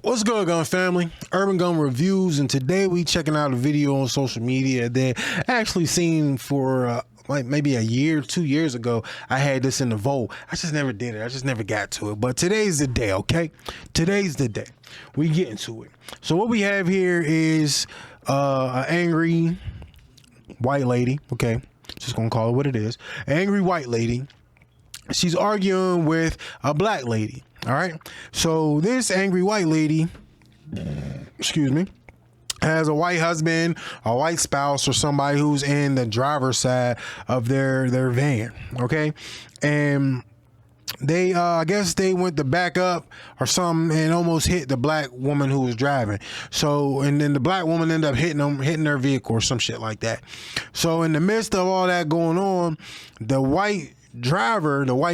What's good, Gun Family? Urban Gun Reviews, and today we checking out a video on social media that I actually seen for like maybe a year, 2 years ago. I had this in the vault. I just never did it. I just never got to it. But today's the day, okay? Today's the day. We get into it. So what we have here is an angry white lady, okay? Just gonna call it what it is. An angry white lady. She's arguing with a black lady. All right. So this angry white lady, excuse me, has a white husband, a white spouse, or somebody who's in the driver's side of their van. Okay. And they, I guess they went to back up or something and almost hit the black woman who was driving. So, and then the black woman ended up hitting their vehicle or some shit like that. So in the midst of all that going on, the white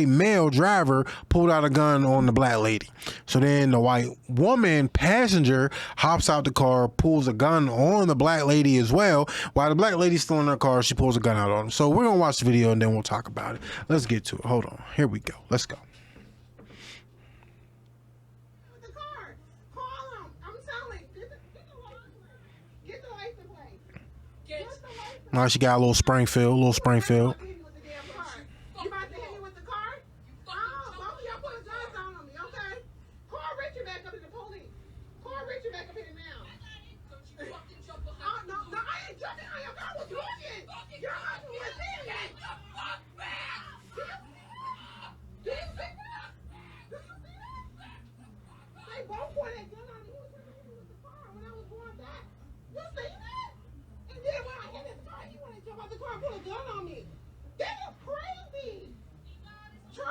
male driver pulled out a gun on the black lady. So then the white woman passenger hops out the car, pulls a gun on the black lady as well. While the black lady's still in her car, she pulls a gun out on him. So we're gonna watch the video and then we'll talk about it. Let's get to it. Hold on. Here we go. Let's go. Now she got a little Springfield.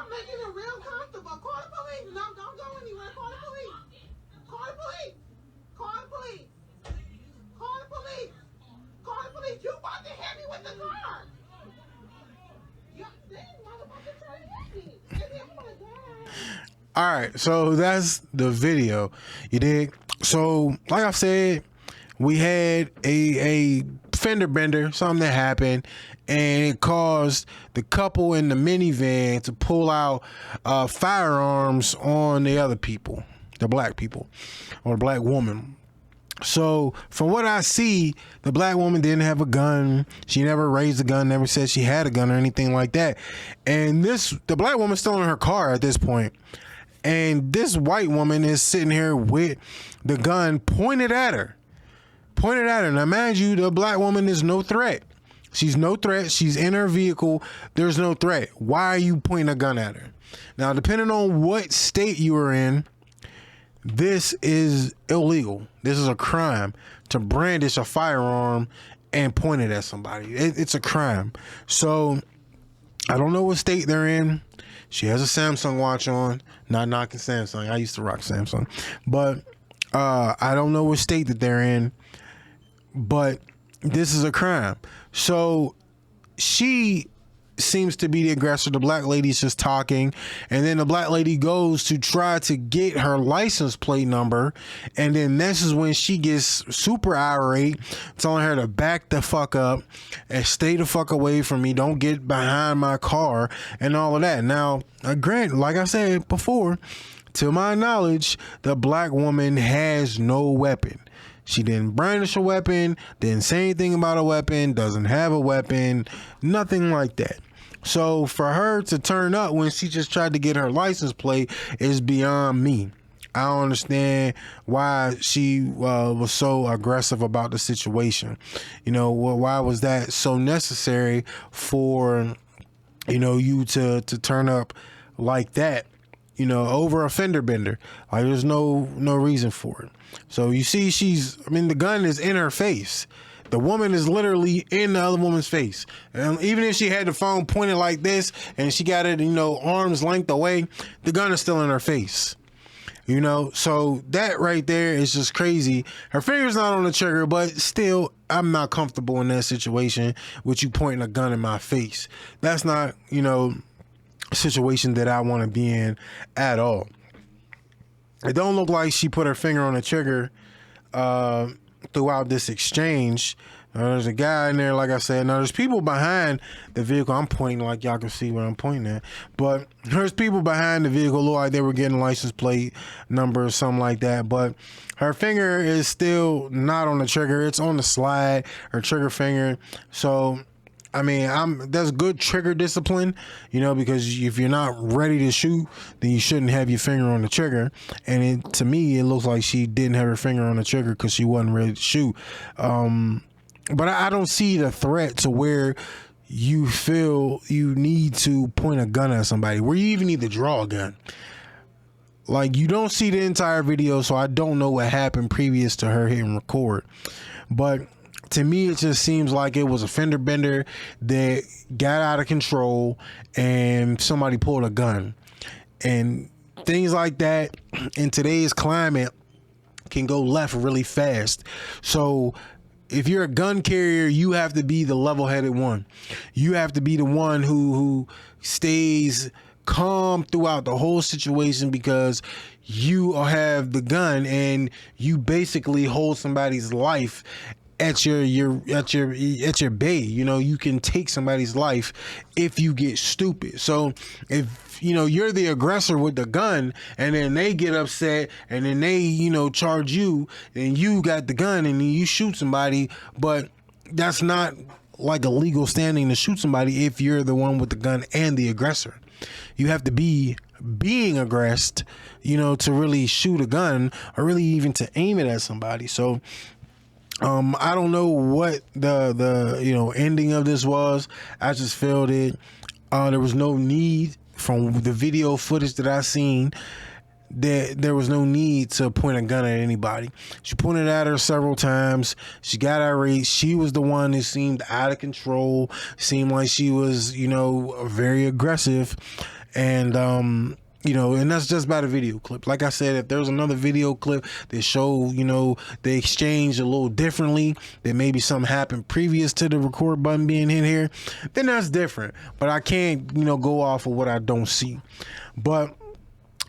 Making it real comfortable. Call the police. No, don't go anywhere. Call the police. Call the police. Call the police. Call the police. Call the police. You about to hit me with the car. You motherfucker trying to hit me. Oh my God. All right, so that's the video. You dig? So, like I said, we had a fender bender, something that happened, and it caused the couple in the minivan to pull out firearms on the other people, the black people, or the black woman. So from what I see, the black woman didn't have a gun. She never raised a gun, never said she had a gun or anything like that. And the black woman's still in her car at this point. And this white woman is sitting here with the gun pointed at her. Now, mind you, the black woman is no threat. She's no threat. She's in her vehicle. There's no threat. Why are you pointing a gun at her? Now, depending on what state you are in, this is illegal. This is a crime to brandish a firearm and point it at somebody. It's a crime. So I don't know what state they're in. She has a Samsung watch on. Not knocking Samsung. I used to rock Samsung. But I don't know what state that they're in. But this is a crime. So she seems to be the aggressor. The black lady's just talking, and then the black lady goes to try to get her license plate number, and then this is when she gets super irate, telling her to back the fuck up and stay the fuck away from me, don't get behind my car and all of that. Now, granted, like I said before, to my knowledge, the black woman has no weapon. She didn't brandish a weapon, didn't say anything about a weapon, doesn't have a weapon, nothing like that. So for her to turn up when she just tried to get her license plate is beyond me. I don't understand why she was so aggressive about the situation. You know, why was that so necessary for, you to turn up like that, over a fender bender? Like, there's no reason for it. So you see, the gun is in her face. The woman is literally in the other woman's face. And even if she had the phone pointed like this and she got it, arm's length away, the gun is still in her face. So that right there is just crazy. Her finger's not on the trigger, but still, I'm not comfortable in that situation with you pointing a gun in my face. That's not, a situation that I want to be in at all. It don't look like she put her finger on the trigger throughout this exchange, There's a guy in there, like I said. Now, there's people behind the vehicle. I'm pointing like y'all can see what I'm pointing at. But there's people behind the vehicle, look like they were getting license plate number or something like that. But her finger is still not on the trigger. It's on the slide, her trigger finger. So, I mean, that's good trigger discipline, you know, because if you're not ready to shoot, then you shouldn't have your finger on the trigger. And to me, it looks like she didn't have her finger on the trigger because she wasn't ready to shoot. But I don't see the threat to where you feel you need to point a gun at somebody, where you even need to draw a gun. Like, you don't see the entire video, so I don't know what happened previous to her hitting record. But to me, it just seems like it was a fender bender that got out of control and somebody pulled a gun. And things like that in today's climate can go left really fast. So if you're a gun carrier, you have to be the level-headed one. You have to be the one who stays calm throughout the whole situation, because you have the gun and you basically hold somebody's life at your bay. You know, you can take somebody's life if you get stupid. So if you know you're the aggressor with the gun and then they get upset and then they, you know, charge you and you got the gun and you shoot somebody, but that's not like a legal standing to shoot somebody if you're the one with the gun and the aggressor. You have to be being aggressed, you know, to really shoot a gun or really even to aim it at somebody. So I don't know what the you know ending of this was. I just felt it. There was no need, from the video footage that I seen, that there was no need to point a gun at anybody. She pointed at her several times. She got irate. She was the one who seemed out of control. Seemed like she was, you know, very aggressive. And you know, and that's just by the video clip. Like I said, if there's another video clip that show, you know, they exchange a little differently, that maybe something happened previous to the record button being hit here, then that's different. But I can't, you know, go off of what I don't see. But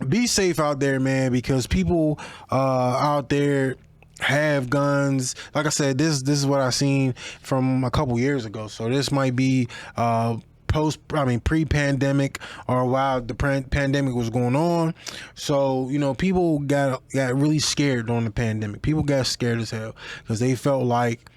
be safe out there, man, because people out there have guns. Like I said, this is what I seen from a couple years ago. So this might be pre-pandemic, or while the pandemic was going on. So, you know, people got really scared during the pandemic. People got scared as hell because they felt like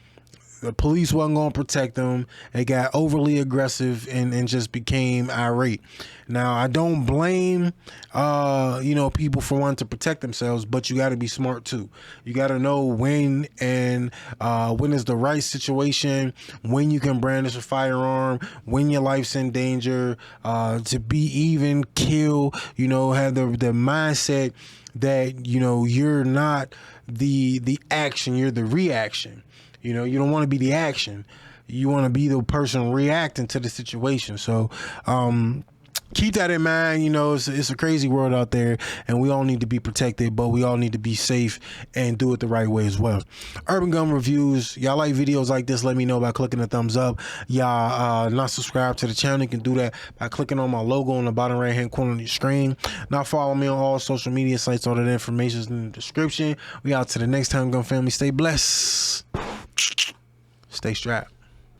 the police wasn't going to protect them. They got overly aggressive and just became irate. Now, I don't blame, you know, people for wanting to protect themselves, but you got to be smart too. You got to know when and when is the right situation, when you can brandish a firearm, when your life's in danger, to be even kill, you know, have the mindset that, you know, you're not the action, you're the reaction. You know, you don't want to be the action. You want to be the person reacting to the situation. So, keep that in mind. You know, it's a crazy world out there, and we all need to be protected, but we all need to be safe and do it the right way as well. Urban Gun Reviews. Y'all like videos like this, let me know by clicking the thumbs up. Y'all not subscribed to the channel, you can do that by clicking on my logo on the bottom right hand corner of your screen. Now follow me on all social media sites. All that information is in the description. We out to the next time, Gun Family. Stay blessed. Stay strapped.